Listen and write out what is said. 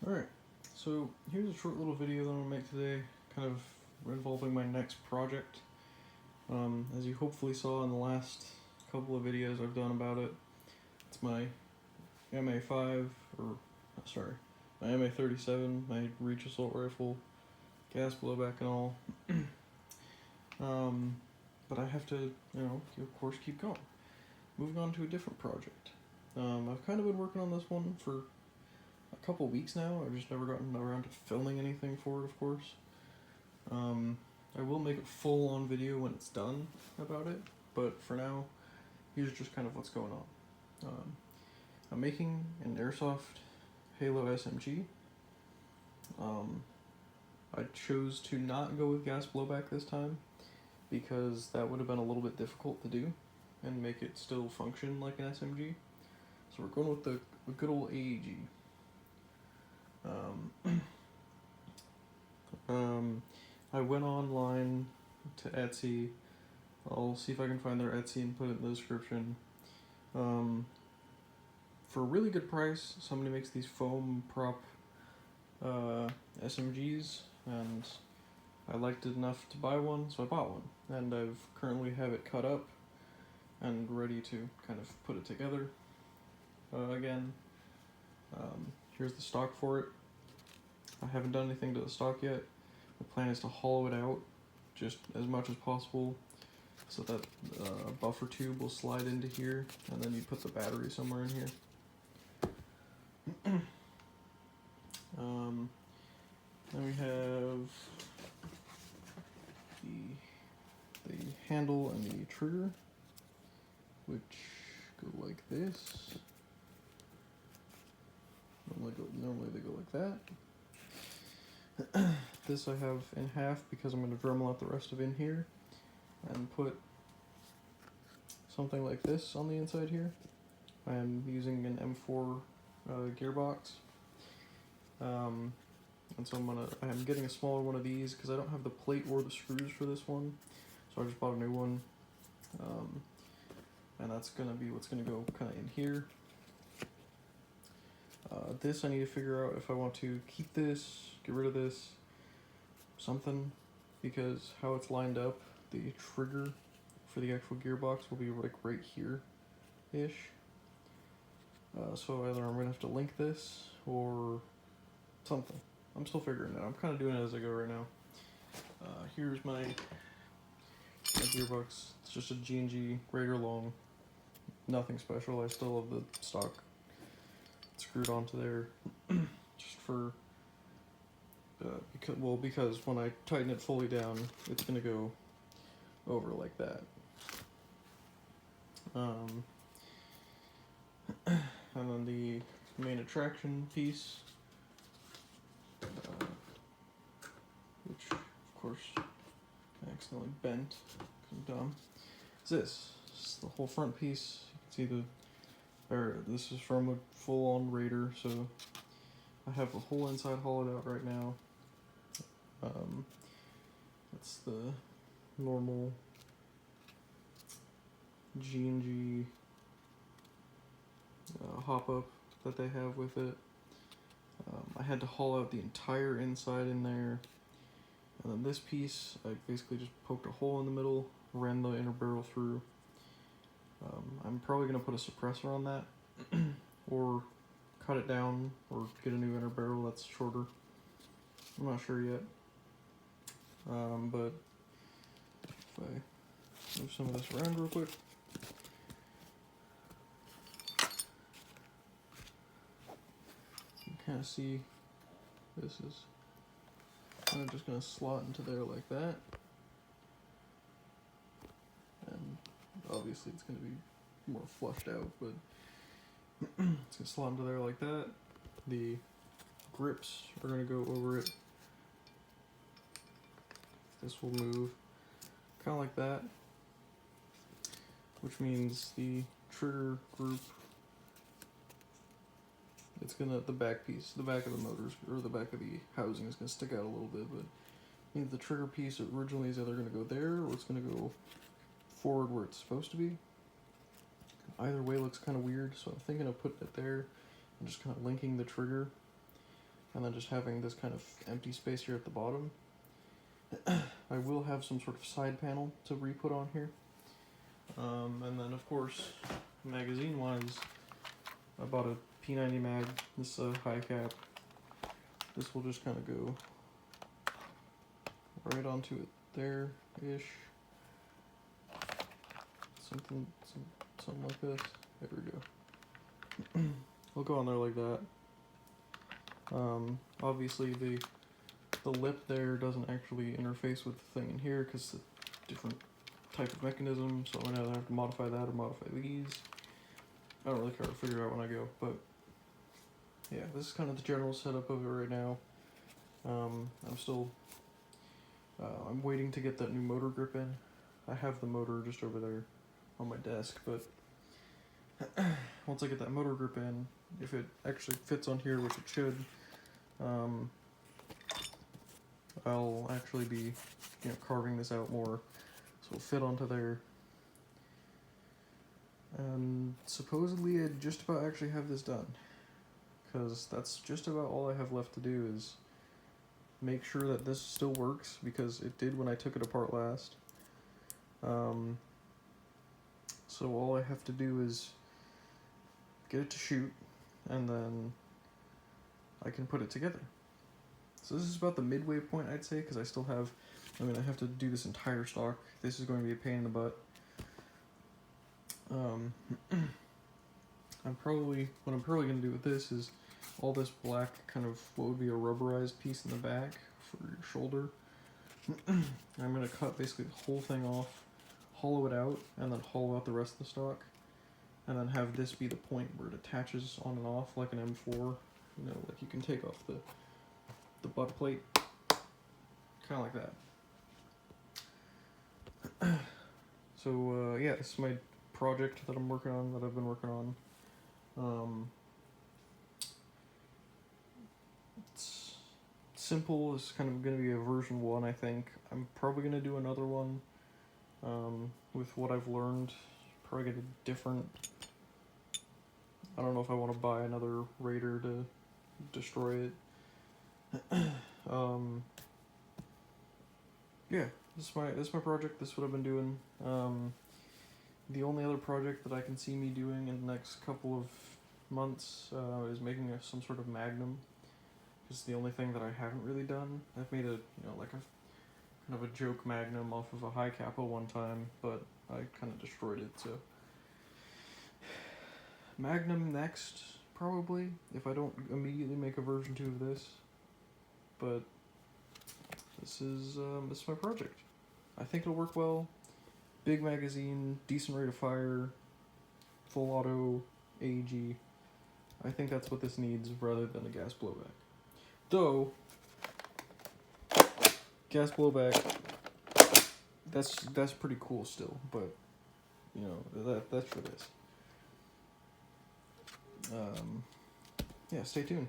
Alright, so here's a short little video that I'm going to make today, kind of involving my next project. As you hopefully saw in the last couple of videos I've done about it, it's my MA5, my MA37, my Reach Assault Rifle, gas blowback and all. But I have to, of course keep going. Moving on to a different project. I've kind of been working on this one for a couple weeks now. I've just never gotten around to filming anything for it, of course. I will make a full-on video when it's done about it, but for now, here's just kind of what's going on. I'm making an airsoft Halo SMG. I chose to not go with gas blowback this time because that would have been a little bit difficult to do and make it still function like an SMG. So we're going with the good old AEG. I went online to Etsy. I'll see if I can find their Etsy and put it in the description. For a really good price, somebody makes these foam prop SMGs, and I liked it enough to buy one, so I bought one. And I've currently have it cut up and ready to kind of put it together again. Here's the stock for it. I haven't done anything to the stock yet. The plan is to hollow it out just as much as possible so that buffer tube will slide into here, and then you put the battery somewhere in here. Then we have the handle and the trigger, which go like this. Normally they go like that. This I have in half because I'm going to Dremel out the rest of in here and put something like this on the inside here. I am using an M4 gearbox. And so I'm getting a smaller one of these because I don't have the plate or the screws for this one. So I just bought a new one. And that's going to be what's going to go kind of in here. This I need to figure out if I want to keep this, get rid of this, something, because how it's lined up, the trigger for the actual gearbox will be like right here-ish. So either I'm going to have to link this or something. I'm still figuring it out. I'm kind of doing it as I go right now. Here's my gearbox. It's just a G&G Raider long. Nothing special. I still have the stock screwed onto there just for because when I tighten it fully down, it's gonna go over like that. And then the main attraction piece, which of course I accidentally bent because I'm dumb, is this. It's the whole front piece. You can see this is from a full-on Raider, so I have the whole inside hollowed out right now. That's the normal G&G hop-up that they have with it. I had to hollow out the entire inside in there. And then this piece, I basically just poked a hole in the middle, ran the inner barrel through. I'm probably going to put a suppressor on that, or cut it down, or get a new inner barrel that's shorter. I'm not sure yet. But if I move some of this around real quick. You can kind of see this is kind of just going to slot into there like that. And obviously it's going to be more flushed out, but it's going to slot into there like that. The grips are going to go over it. This will move kind of like that, which means the trigger group, it's gonna, the back piece, the back of the motors, or the back of the housing is gonna stick out a little bit, but it means the trigger piece originally is either gonna go there or it's gonna go forward where it's supposed to be. Either way looks kind of weird, so I'm thinking of putting it there and just kind of linking the trigger and then just having this kind of empty space here at the bottom. I will have some sort of side panel to re-put on here. And then of course, magazine wise, I bought a P90 mag, this high cap. This will just kind of go right onto it there-ish. Something like this. There we go. I'll go on there like that. Obviously the lip there doesn't actually interface with the thing in here because it's a different type of mechanism, so I'm gonna have to modify that or modify these. I don't really care to figure out when I go, but yeah, this is kind of the general setup of it right now. I'm waiting to get that new motor grip in. I have the motor just over there on my desk, but once I get that motor grip in, if it actually fits on here, which it should, I'll actually be, carving this out more, so it'll fit onto there. And supposedly I just about actually have this done, because that's just about all I have left to do is make sure that this still works, because it did when I took it apart last. So all I have to do is get it to shoot, and then I can put it together. So this is about the midway point, I'd say, because I have to do this entire stock. This is going to be a pain in the butt. What I'm probably going to do with this is all this black kind of what would be a rubberized piece in the back for your shoulder. I'm going to cut basically the whole thing off, hollow it out, and then hollow out the rest of the stock, and then have this be the point where it attaches on and off like an M4. Like you can take off the butt plate, kind of like that. So yeah, this is my project that I'm working on, that I've been working on. It's simple. It's kind of going to be a version 1, I think. I'm probably going to do another one with what I've learned. Probably get a different... I don't know if I want to buy another Raider to destroy it. Yeah, this is my project. This is what I've been doing. The only other project that I can see me doing in the next couple of months is making some sort of Magnum. It's the only thing that I haven't really done. I've made like a kind of a joke Magnum off of a high capo one time, but I kind of destroyed it. So Magnum next, probably, if I don't immediately make a version 2 of this. But this is my project. I think it'll work well. Big magazine, decent rate of fire, full auto, AEG. I think that's what this needs rather than a gas blowback. Though, gas blowback, that's pretty cool still, but that's for this. Yeah, stay tuned.